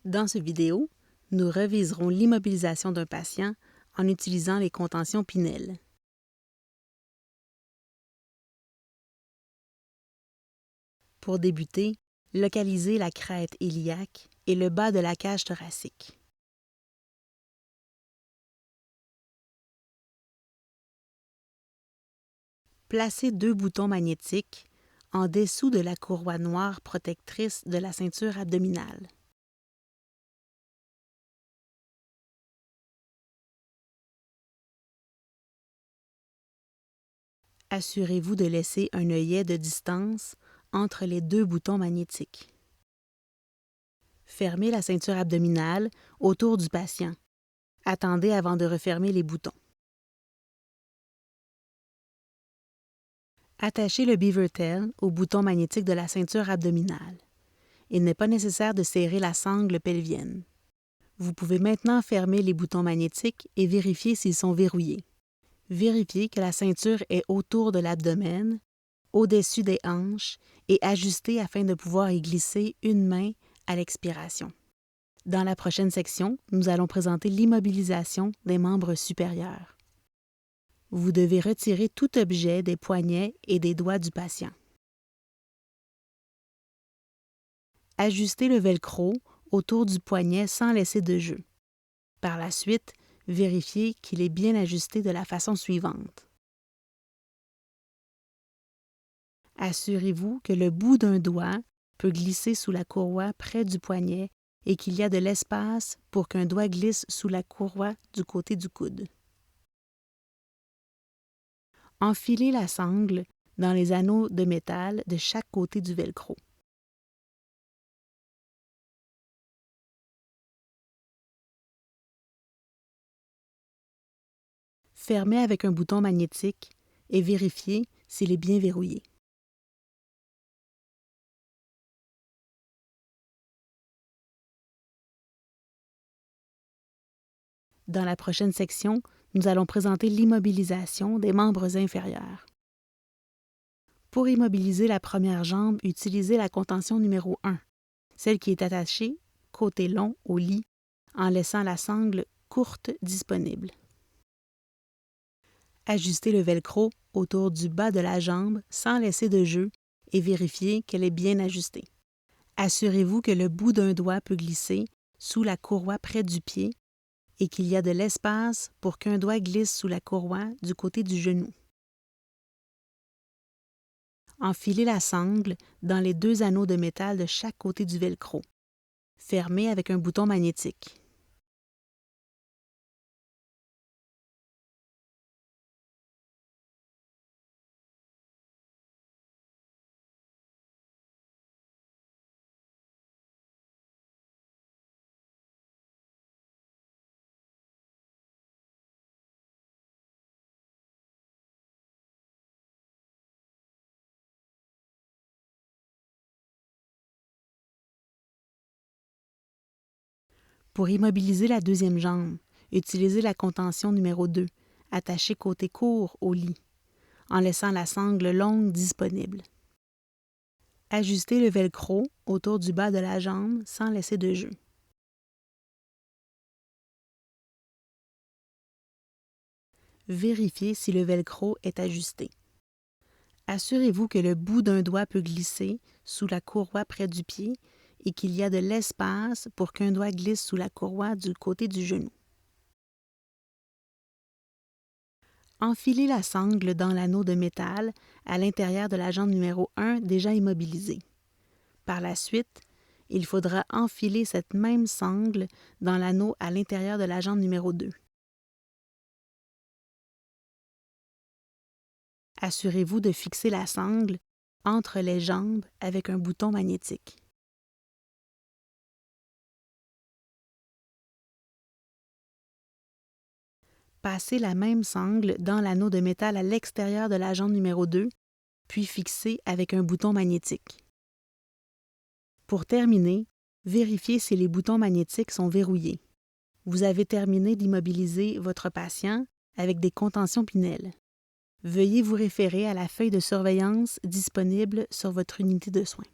Dans cette vidéo, nous reviserons l'immobilisation d'un patient en utilisant les contentions Pinel. Pour débuter, localisez la crête iliaque et le bas de la cage thoracique. Placez 2 boutons magnétiques en dessous de la courroie noire protectrice de la ceinture abdominale. Assurez-vous de laisser un œillet de distance entre les 2 boutons magnétiques. Fermez la ceinture abdominale autour du patient. Attendez avant de refermer les boutons. Attachez le beaver tail au bouton magnétique de la ceinture abdominale. Il n'est pas nécessaire de serrer la sangle pelvienne. Vous pouvez maintenant fermer les boutons magnétiques et vérifier s'ils sont verrouillés. Vérifiez que la ceinture est autour de l'abdomen, au-dessus des hanches et ajustée afin de pouvoir y glisser une main à l'expiration. Dans la prochaine section, nous allons présenter l'immobilisation des membres supérieurs. Vous devez retirer tout objet des poignets et des doigts du patient. Ajustez le velcro autour du poignet sans laisser de jeu. Par la suite, vérifiez qu'il est bien ajusté de la façon suivante. Assurez-vous que le bout d'un doigt peut glisser sous la courroie près du poignet et qu'il y a de l'espace pour qu'un doigt glisse sous la courroie du côté du coude. Enfilez la sangle dans les anneaux de métal de chaque côté du velcro. Fermez avec un bouton magnétique et vérifiez s'il est bien verrouillé. Dans la prochaine section, nous allons présenter l'immobilisation des membres inférieurs. Pour immobiliser la première jambe, utilisez la contention numéro 1, celle qui est attachée côté long au lit, en laissant la sangle courte disponible. Ajustez le velcro autour du bas de la jambe sans laisser de jeu et vérifiez qu'elle est bien ajustée. Assurez-vous que le bout d'un doigt peut glisser sous la courroie près du pied et qu'il y a de l'espace pour qu'un doigt glisse sous la courroie du côté du genou. Enfilez la sangle dans les 2 anneaux de métal de chaque côté du velcro. Fermez avec un bouton magnétique. Pour immobiliser la deuxième jambe, utilisez la contention numéro 2, attachée côté court au lit, en laissant la sangle longue disponible. Ajustez le velcro autour du bas de la jambe sans laisser de jeu. Vérifiez si le velcro est ajusté. Assurez-vous que le bout d'un doigt peut glisser sous la courroie près du pied et qu'il y a de l'espace pour qu'un doigt glisse sous la courroie du côté du genou. Enfilez la sangle dans l'anneau de métal à l'intérieur de la jambe numéro 1 déjà immobilisée. Par la suite, il faudra enfiler cette même sangle dans l'anneau à l'intérieur de la jambe numéro 2. Assurez-vous de fixer la sangle entre les jambes avec un bouton magnétique. Passez la même sangle dans l'anneau de métal à l'extérieur de la jambe numéro 2, puis fixez avec un bouton magnétique. Pour terminer, vérifiez si les boutons magnétiques sont verrouillés. Vous avez terminé d'immobiliser votre patient avec des contentions Pinel. Veuillez vous référer à la feuille de surveillance disponible sur votre unité de soins.